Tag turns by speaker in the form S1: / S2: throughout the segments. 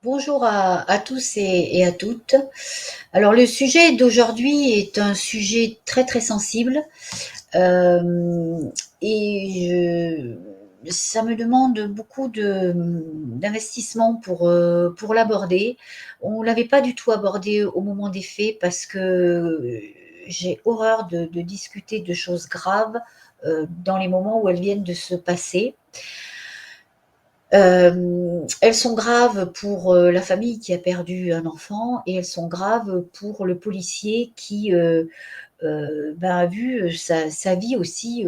S1: Bonjour à tous et à toutes. Alors le sujet d'aujourd'hui est un sujet très très sensible euh, et ça me demande beaucoup d'investissement pour l'aborder. On ne l'avait pas du tout abordé au moment des faits parce que j'ai horreur de discuter de choses graves dans les moments où elles viennent de se passer. Elles sont graves pour la famille qui a perdu un enfant et elles sont graves pour le policier qui a vu sa vie aussi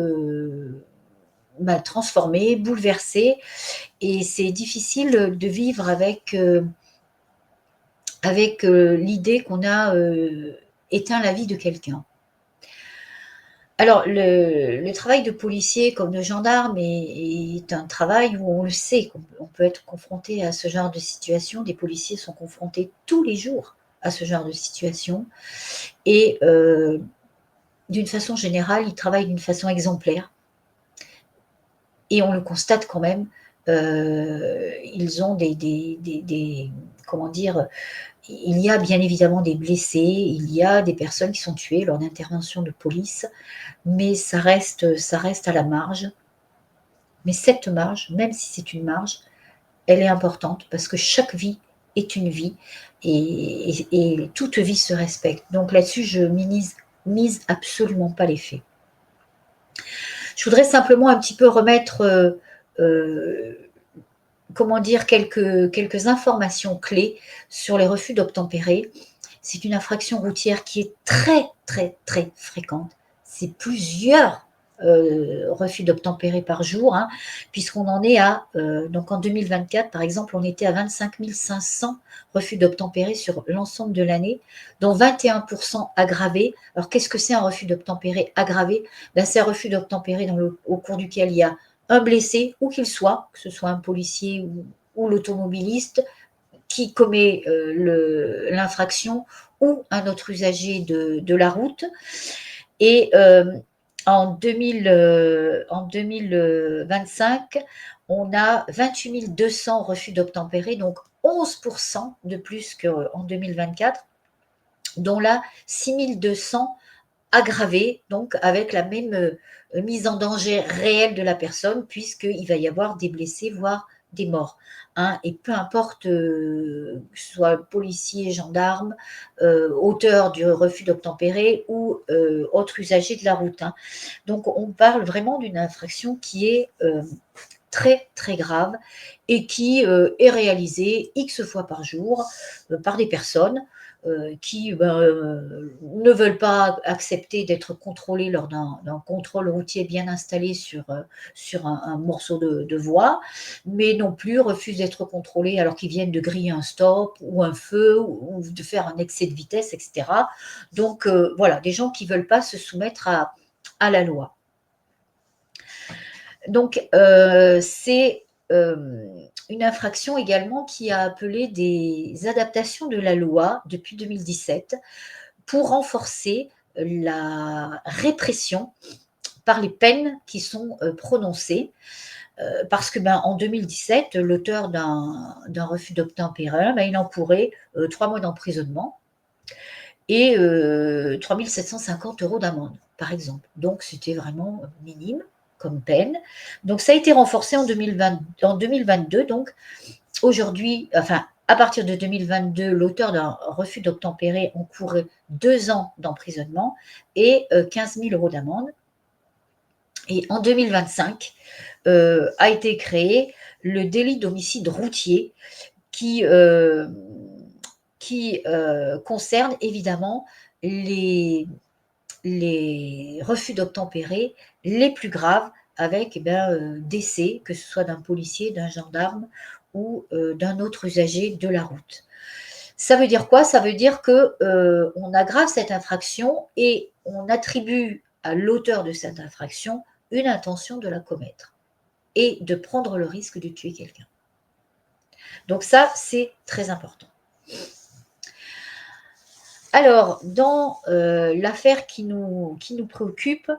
S1: transformée, bouleversée. Et c'est difficile de vivre avec l'idée qu'on a éteint la vie de quelqu'un. Alors, le travail de policier comme de gendarme est un travail où on le sait, qu'on peut être confronté à ce genre de situation. Des policiers sont confrontés tous les jours à ce genre de situation. Et d'une façon générale, ils travaillent d'une façon exemplaire. Et on le constate quand même, ils ont comment dire, il y a bien évidemment des blessés, il y a des personnes qui sont tuées lors d'interventions de police, mais ça reste à la marge. Mais cette marge, même si c'est une marge, elle est importante parce que chaque vie est une vie et toute vie se respecte. Donc là-dessus, je mise absolument pas les faits. Je voudrais simplement un petit peu remettre, comment dire, quelques informations clés sur les refus d'obtempérer. C'est une infraction routière qui est très, très, très fréquente. C'est plusieurs refus d'obtempérer par jour, hein, puisqu'on en est donc en 2024, par exemple, on était à 25 500 refus d'obtempérer sur l'ensemble de l'année, dont 21% aggravés. Alors, qu'est-ce que c'est un refus d'obtempérer aggravé? C'est un refus d'obtempérer au cours duquel il y a un blessé, où qu'il soit, que ce soit un policier ou l'automobiliste, qui commet l'infraction ou un autre usager de la route. Et en 2025, on a 28 200 refus d'obtempérer, donc 11% de plus qu'en 2024, dont là 6 200 aggravés, donc avec la même mise en danger réelle de la personne, puisqu'il va y avoir des blessés, voire des morts. Hein, et peu importe que ce soit policier, gendarme, auteur du refus d'obtempérer ou autre usager de la route. Hein. Donc on parle vraiment d'une infraction qui est très très grave et qui est réalisée X fois par jour par des personnes qui ne veulent pas accepter d'être contrôlés lors d'un contrôle routier bien installé sur un morceau de voie, mais non plus refusent d'être contrôlés alors qu'ils viennent de griller un stop ou un feu ou de faire un excès de vitesse, etc. Donc voilà, des gens qui ne veulent pas se soumettre à la loi. Donc c'est une infraction également qui a appelé des adaptations de la loi depuis 2017 pour renforcer la répression par les peines qui sont prononcées. Parce que en 2017, l'auteur d'un refus d'obtempérer, il encourait 3 mois d'emprisonnement et 3 750 € d'amende, par exemple. Donc c'était vraiment minime comme peine. Donc ça a été renforcé en 2022. Donc aujourd'hui, enfin à partir de 2022, l'auteur d'un refus d'obtempérer encourait 2 ans d'emprisonnement et 15 000 € d'amende. Et en 2025 a été créé le délit d'homicide routier qui concerne évidemment les refus d'obtempérer les plus graves avec décès, que ce soit d'un policier, d'un gendarme ou d'un autre usager de la route. Ça veut dire quoi? Ça veut dire qu'on aggrave cette infraction et on attribue à l'auteur de cette infraction une intention de la commettre et de prendre le risque de tuer quelqu'un. Donc ça, c'est très important. Alors, dans l'affaire qui nous préoccupe,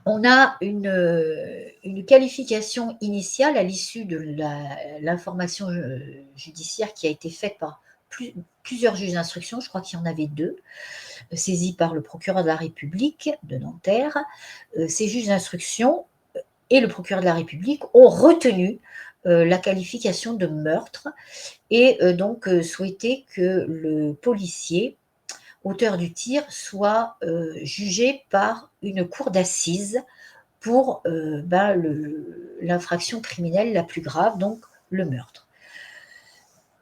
S1: On a une qualification initiale à l'issue de l'information judiciaire qui a été faite par plusieurs juges d'instruction, je crois qu'il y en avait 2, saisis par le procureur de la République de Nanterre. Ces juges d'instruction et le procureur de la République ont retenu la qualification de meurtre et donc souhaité que le policier auteur du tir soit jugé par une cour d'assises pour l'infraction criminelle la plus grave, donc le meurtre.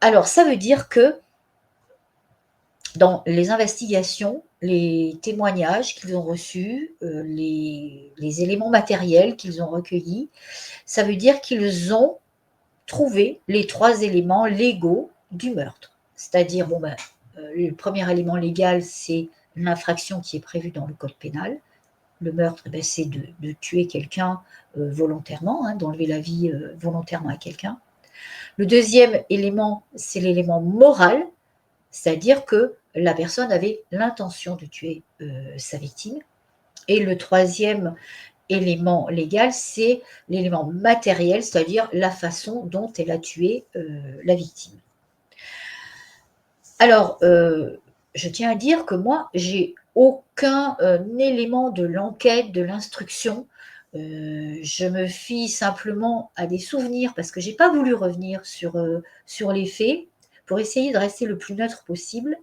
S1: Alors, ça veut dire que dans les investigations, les témoignages qu'ils ont reçus, les éléments matériels qu'ils ont recueillis, ça veut dire qu'ils ont trouvé les 3 éléments légaux du meurtre. C'est-à-dire, le premier élément légal, c'est l'infraction qui est prévue dans le code pénal. Le meurtre, c'est de tuer quelqu'un volontairement, d'enlever la vie volontairement à quelqu'un. Le deuxième élément, c'est l'élément moral, c'est-à-dire que la personne avait l'intention de tuer sa victime. Et le troisième élément légal, c'est l'élément matériel, c'est-à-dire la façon dont elle a tué la victime. Alors, je tiens à dire que moi, j'ai aucun élément de l'enquête, de l'instruction. Je me fie simplement à des souvenirs parce que j'ai pas voulu revenir sur les faits pour essayer de rester le plus neutre possible.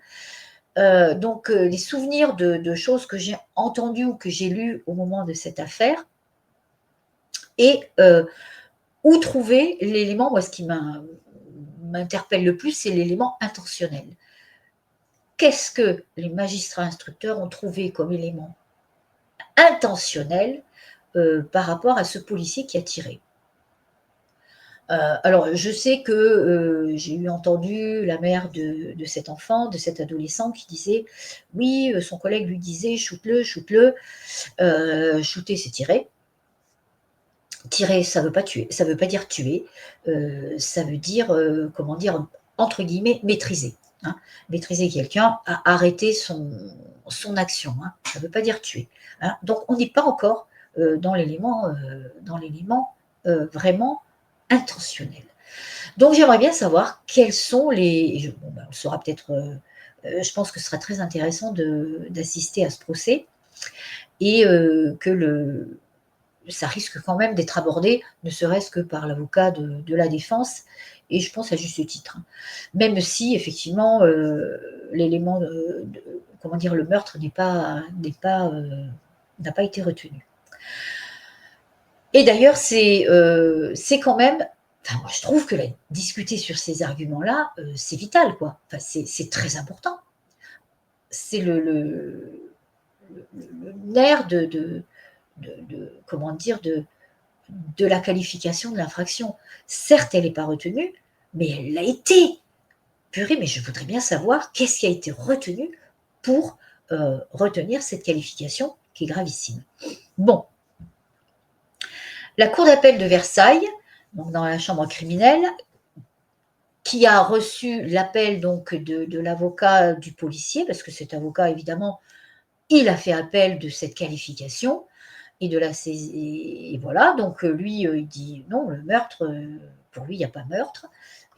S1: Donc, des souvenirs de choses que j'ai entendues ou que j'ai lues au moment de cette affaire et où trouver l'élément, moi ce qui m'interpelle le plus, c'est l'élément intentionnel. Qu'est-ce que les magistrats instructeurs ont trouvé comme élément intentionnel par rapport à ce policier qui a tiré? Alors, je sais que j'ai eu entendu la mère de cet enfant, de cet adolescent qui disait « Oui, son collègue lui disait « shoot-le, shoot-le ». Shooter, c'est tirer. Tirer, ça veut pas tuer, ça veut pas dire tuer, ça veut dire, comment dire, entre guillemets, maîtriser. Maîtriser quelqu'un, arrêter son action. Ça ne veut pas dire tuer. Donc, on n'est pas encore dans l'élément vraiment intentionnel. Donc, j'aimerais bien savoir quels sont les. On saura peut-être. Je pense que ce sera très intéressant d'assister à ce procès et que ça risque quand même d'être abordé, ne serait-ce que par l'avocat de la défense, et je pense à juste titre. Même si, effectivement, l'élément comment dire, le meurtre n'a pas été retenu. Et d'ailleurs, c'est quand même. Enfin, moi, je trouve que discuter sur ces arguments-là, c'est vital, quoi. Enfin, c'est très important. C'est le nerf comment dire, de la qualification de l'infraction. Certes, elle n'est pas retenue, mais elle l'a été. Purée, mais je voudrais bien savoir qu'est-ce qui a été retenu pour retenir cette qualification qui est gravissime. Bon. La cour d'appel de Versailles, donc dans la chambre criminelle, qui a reçu l'appel donc de l'avocat du policier, parce que cet avocat, évidemment, il a fait appel de cette qualification, et de la saisie. Et voilà, donc lui, il dit non, le meurtre, pour lui, il n'y a pas meurtre.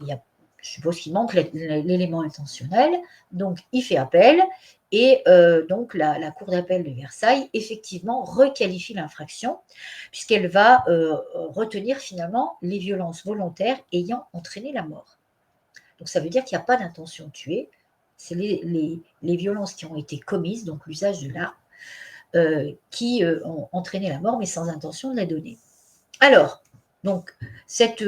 S1: Je suppose qu'il manque l'élément intentionnel. Donc, il fait appel. Et donc, la cour d'appel de Versailles, effectivement, requalifie l'infraction, puisqu'elle va retenir finalement les violences volontaires ayant entraîné la mort. Donc, ça veut dire qu'il n'y a pas d'intention de tuer. C'est les violences qui ont été commises, donc l'usage de l'arme, qui ont entraîné la mort, mais sans intention de la donner. Alors, donc, cette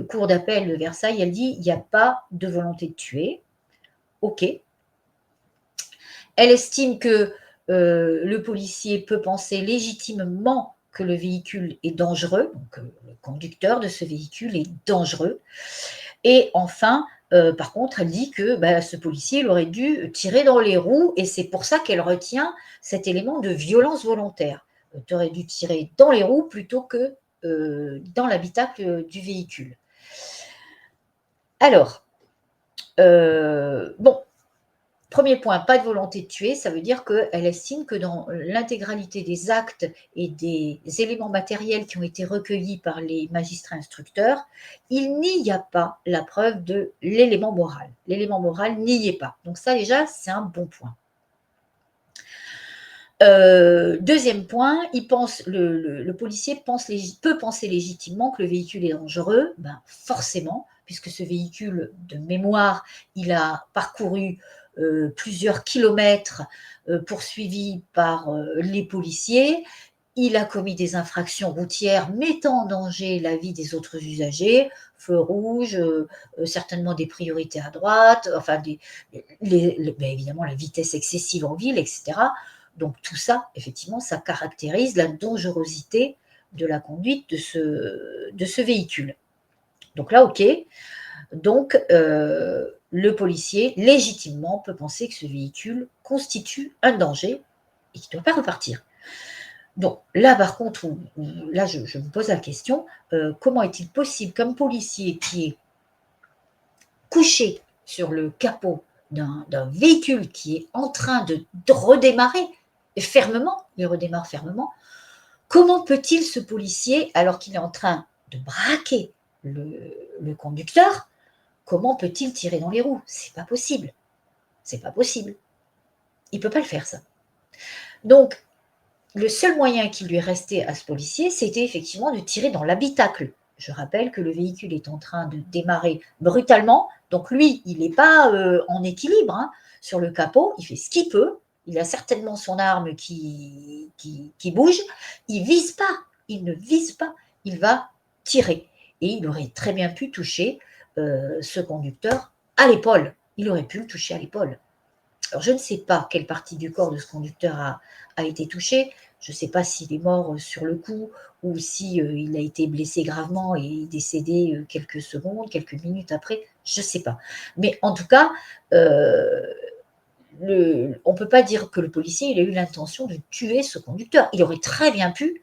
S1: cour d'appel de Versailles, elle dit, il n'y a pas de volonté de tuer. OK. Elle estime que le policier peut penser légitimement que le véhicule est dangereux, donc le conducteur de ce véhicule est dangereux. Et enfin, par contre, elle dit que ce policier il aurait dû tirer dans les roues et c'est pour ça qu'elle retient cet élément de violence volontaire. Tu aurais dû tirer dans les roues plutôt que dans l'habitacle du véhicule. Alors, bon, Premier point, pas de volonté de tuer, ça veut dire qu'elle estime que dans l'intégralité des actes et des éléments matériels qui ont été recueillis par les magistrats instructeurs, il n'y a pas la preuve de l'élément moral. L'élément moral n'y est pas. Donc ça déjà, c'est un bon point. Deuxième point, le policier peut penser légitimement que le véhicule est dangereux. Ben, forcément, puisque ce véhicule, de mémoire, il a parcouru plusieurs kilomètres poursuivi par les policiers. Il a commis des infractions routières mettant en danger la vie des autres usagers, feu rouge, certainement des priorités à droite, enfin ben évidemment la vitesse excessive en ville, etc. Donc tout ça, effectivement, ça caractérise la dangerosité de la conduite de ce véhicule. Donc là, ok. Donc le policier, légitimement, peut penser que ce véhicule constitue un danger et qu'il ne doit pas repartir. Donc là, par contre, là, je me pose la question, comment est-il possible qu'un policier qui est couché sur le capot d'un véhicule qui est en train de redémarrer fermement, il redémarre fermement, comment peut-il, ce policier, alors qu'il est en train de braquer le conducteur, comment peut-il tirer dans les roues? C'est pas possible. C'est pas possible. Il peut pas le faire, ça. Donc, le seul moyen qui lui restait à ce policier, c'était effectivement de tirer dans l'habitacle. Je rappelle que le véhicule est en train de démarrer brutalement, donc lui, il n'est pas en équilibre hein, sur le capot, il fait ce qu'il peut, il a certainement son arme qui bouge, il vise pas, il ne vise pas, il va tirer. Et il aurait très bien pu toucher ce conducteur à l'épaule, il aurait pu le toucher à l'épaule. Alors, je ne sais pas quelle partie du corps de ce conducteur a été touchée. Je ne sais pas s'il est mort sur le coup ou si il a été blessé gravement et décédé quelques secondes, quelques minutes après. Je ne sais pas. Mais en tout cas, on ne peut pas dire que le policier il a eu l'intention de tuer ce conducteur. Il aurait très bien pu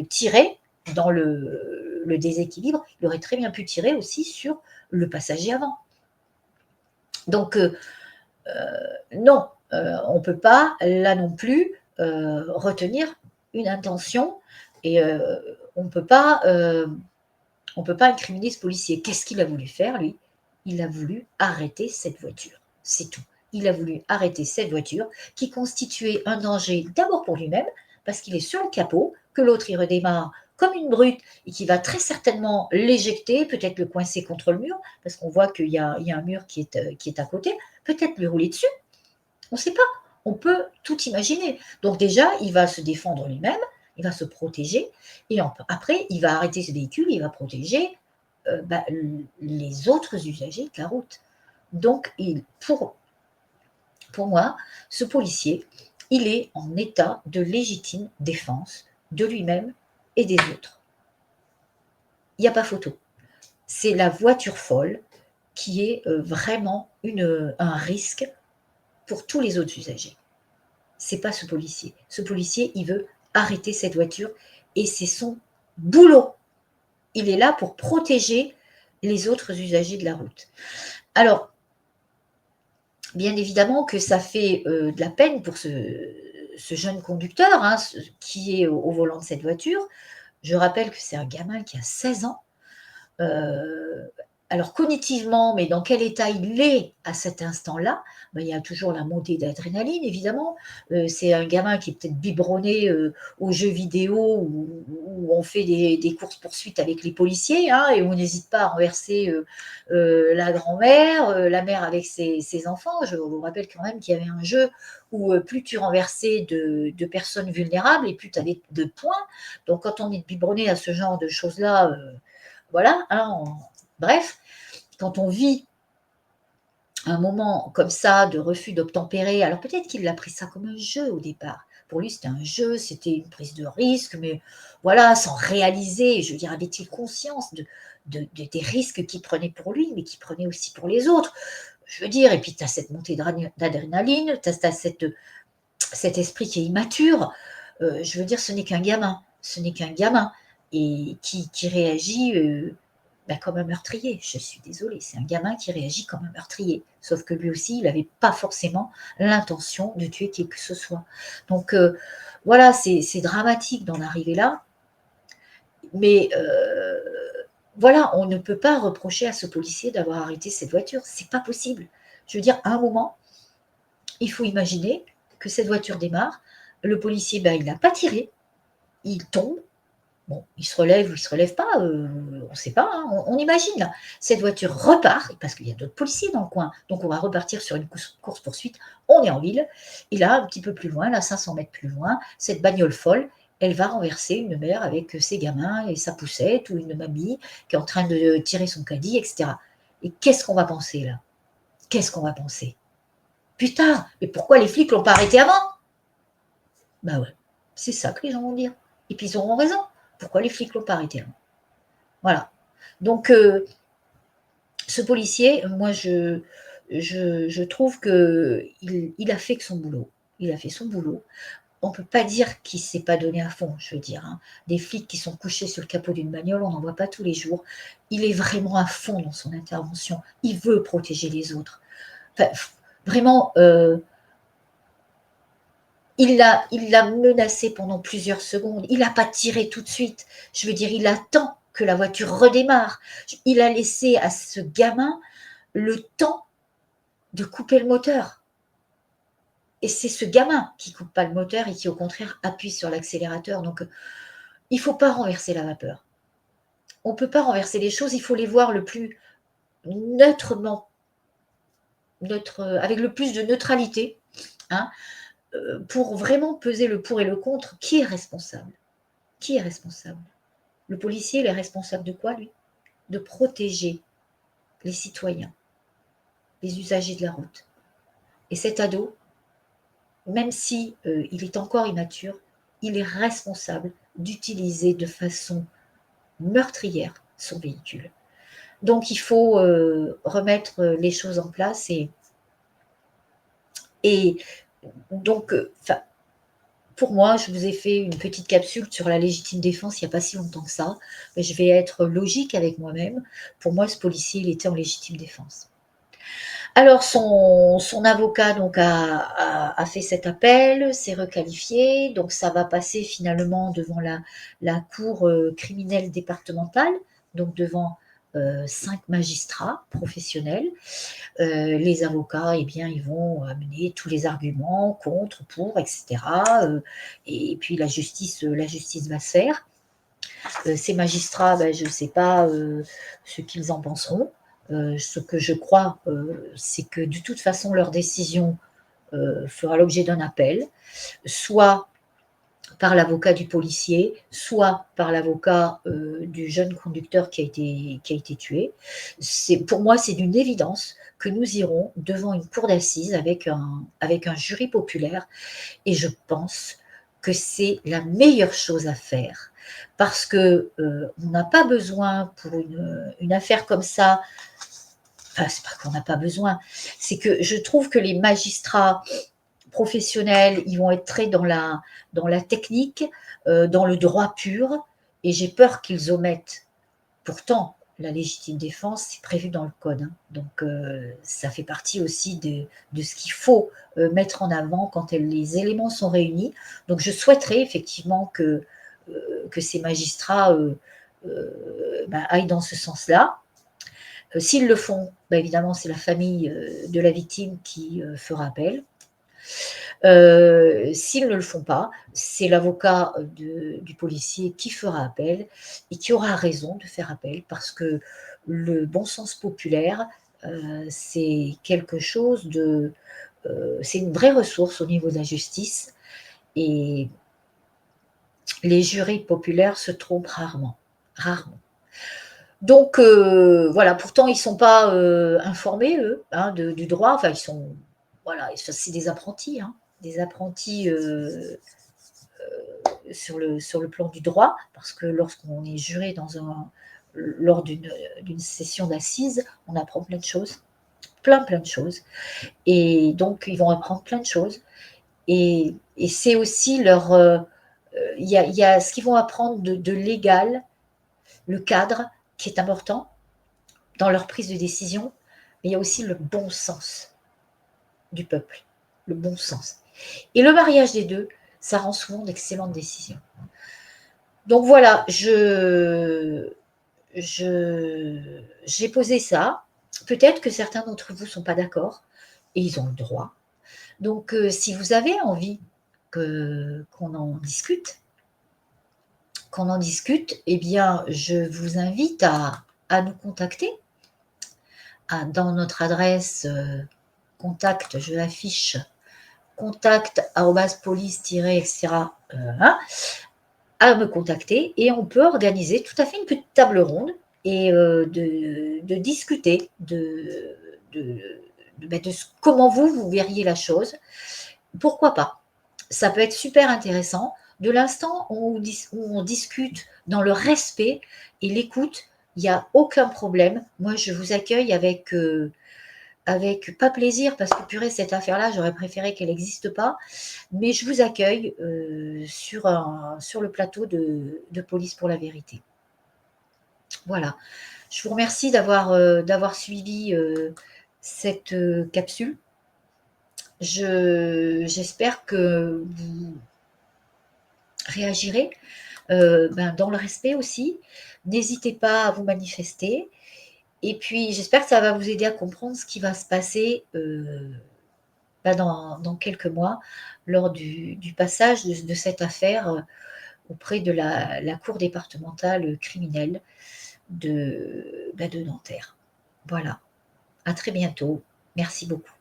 S1: tirer dans le déséquilibre. Il aurait très bien pu tirer aussi sur le passager avant. Donc, non, on ne peut pas, là non plus, retenir une intention et on ne peut pas incriminer ce policier. Qu'est-ce qu'il a voulu faire, lui? Il a voulu arrêter cette voiture, c'est tout. Il a voulu arrêter cette voiture qui constituait un danger d'abord pour lui-même, parce qu'il est sur le capot, que l'autre il redémarre comme une brute et qui va très certainement l'éjecter, peut-être le coincer contre le mur, parce qu'on voit qu'il y a un mur qui est à côté, peut-être lui rouler dessus. On ne sait pas. On peut tout imaginer. Donc déjà, il va se défendre lui-même, il va se protéger, et après, il va arrêter ce véhicule, il va protéger les autres usagers de la route. Donc, pour moi, ce policier, il est en état de légitime défense de lui-même et des autres. Il n'y a pas photo. C'est la voiture folle qui est vraiment un risque pour tous les autres usagers. C'est pas ce policier. Ce policier, il veut arrêter cette voiture et c'est son boulot. Il est là pour protéger les autres usagers de la route. Alors, bien évidemment que ça fait de la peine pour ce jeune conducteur hein, qui est au volant de cette voiture. Je rappelle que c'est un gamin qui a 16 ans. Alors cognitivement, mais dans quel état il est à cet instant-là, il y a toujours la montée d'adrénaline, évidemment. C'est un gamin qui est peut-être biberonné aux jeux vidéo où on fait des courses-poursuites avec les policiers hein, et où on n'hésite pas à renverser la grand-mère, la mère avec ses enfants. Je vous rappelle quand même qu'il y avait un jeu où plus tu renversais de personnes vulnérables et plus tu avais de points. Donc quand on est biberonné à ce genre de choses-là, voilà, hein, bref, quand on vit un moment comme ça de refus d'obtempérer, alors peut-être qu'il a pris ça comme un jeu au départ. Pour lui, c'était un jeu, c'était une prise de risque, mais voilà, sans réaliser, je veux dire, avait-il conscience des risques qu'il prenait pour lui, mais qu'il prenait aussi pour les autres. Je veux dire, et puis tu as cette montée d'adrénaline, tu as cet esprit qui est immature. Je veux dire, ce n'est qu'un gamin, et qui réagit ben, comme un meurtrier. Je suis désolée, c'est un gamin qui réagit comme un meurtrier. Sauf que lui aussi, il n'avait pas forcément l'intention de tuer qui que ce soit. Donc voilà, c'est dramatique d'en arriver là. Mais voilà, on ne peut pas reprocher à ce policier d'avoir arrêté cette voiture. C'est pas possible. Je veux dire, à un moment, il faut imaginer que cette voiture démarre. Le policier, ben, il n'a pas tiré. Il tombe. Bon, il se relève ou il ne se relève pas, on ne sait pas, hein, on imagine là. Cette voiture repart, parce qu'il y a d'autres policiers dans le coin, donc on va repartir sur une course-poursuite, on est en ville, et là, un petit peu plus loin, là, 500 mètres plus loin, cette bagnole folle, elle va renverser une mère avec ses gamins et sa poussette, ou une mamie qui est en train de tirer son caddie, etc. Et qu'est-ce qu'on va penser là? Qu'est-ce qu'on va penser? Putain, mais pourquoi les flics l'ont pas arrêté avant? Bah ouais, c'est ça que les gens vont dire. Et puis ils auront raison. Pourquoi les flics l'ont pas arrêté avant? Voilà. Donc, ce policier, moi, je trouve qu'il a fait que son boulot. Il a fait son boulot. On ne peut pas dire qu'il ne s'est pas donné à fond, je veux dire. Hein. Des flics qui sont couchés sur le capot d'une bagnole, on n'en voit pas tous les jours. Il est vraiment à fond dans son intervention. Il veut protéger les autres. Enfin, vraiment, il l'a menacé pendant plusieurs secondes. Il n'a pas tiré tout de suite. Je veux dire, il attend que la voiture redémarre. Il a laissé à ce gamin le temps de couper le moteur. Et c'est ce gamin qui ne coupe pas le moteur et qui, au contraire, appuie sur l'accélérateur. Donc, il ne faut pas renverser la vapeur. On ne peut pas renverser les choses. Il faut les voir le plus neutrement, avec le plus de neutralité, hein, pour vraiment peser le pour et le contre. Qui est responsable? Qui est responsable? Le policier, il est responsable de quoi, lui? De protéger les citoyens, les usagers de la route. Et cet ado, même si il est encore immature, il est responsable d'utiliser de façon meurtrière son véhicule. Donc il faut remettre les choses en place et donc, pour moi, je vous ai fait une petite capsule sur la légitime défense il n'y a pas si longtemps que ça, mais je vais être logique avec moi-même. Pour moi, ce policier, il était en légitime défense. Alors son avocat donc a fait cet appel, s'est requalifié, donc ça va passer finalement devant la cour criminelle départementale, donc devant 5 magistrats professionnels. Les avocats, eh bien, ils vont amener tous les arguments contre, pour, etc. Et puis la justice va se faire. Ces magistrats, ben, je ne sais pas ce qu'ils en penseront. Ce que je crois, c'est que de toute façon, leur décision fera l'objet d'un appel, soit par l'avocat du policier, soit par l'avocat du jeune conducteur qui a été tué. Pour moi, c'est d'une évidence que nous irons devant une cour d'assises avec un jury populaire, et je pense que c'est la meilleure chose à faire, parce que on n'a pas besoin pour une affaire comme ça. Enfin, c'est pas qu'on n'a pas besoin, c'est que je trouve que les magistrats professionnels, ils vont être très dans la technique, dans le droit pur, et j'ai peur qu'ils omettent. Pourtant, la légitime défense, c'est prévu dans le code. Hein. Donc, ça fait partie aussi de ce qu'il faut mettre en avant quand les éléments sont réunis. Donc, je souhaiterais effectivement que ces magistrats aillent dans ce sens-là. S'ils le font, évidemment, c'est la famille de la victime qui fera appel. S'ils ne le font pas, c'est l'avocat du policier qui fera appel et qui aura raison de faire appel, parce que le bon sens populaire, c'est quelque chose c'est une vraie ressource au niveau de la justice, et les jurys populaires se trompent rarement, rarement. Donc voilà, pourtant ils ne sont pas informés, eux, hein, du droit. Enfin, voilà, c'est des apprentis, hein, des apprentis sur le plan du droit, parce que lorsqu'on est juré lors d'une session d'assises, on apprend plein de choses, plein de choses. Et donc ils vont apprendre plein de choses. Et c'est aussi il y a ce qu'ils vont apprendre de légal, le cadre qui est important, dans leur prise de décision, mais il y a aussi le bon sens du peuple, le bon sens. Et le mariage des deux, ça rend souvent d'excellentes décisions. Donc voilà, j'ai posé ça. Peut-être que certains d'entre vous ne sont pas d'accord, et ils ont le droit. Donc si vous avez envie qu'on en discute, eh bien, je vous invite à nous contacter dans notre adresse contact, je l'affiche, contact@police-etc. À me contacter et on peut organiser tout à fait une petite table ronde et de discuter de comment vous verriez la chose. Pourquoi pas? Ça peut être super intéressant. De l'instant où on discute dans le respect et l'écoute, il n'y a aucun problème. Moi, je vous accueille avec pas plaisir parce que purée, cette affaire-là, j'aurais préféré qu'elle n'existe pas. Mais je vous accueille sur le plateau de Police pour la vérité. Voilà. Je vous remercie d'avoir suivi cette capsule. J'espère que vous réagirez dans le respect aussi. N'hésitez pas à vous manifester. Et puis, j'espère que ça va vous aider à comprendre ce qui va se passer dans quelques mois lors du passage de cette affaire auprès de la cour départementale criminelle de Nanterre. Voilà. À très bientôt. Merci beaucoup.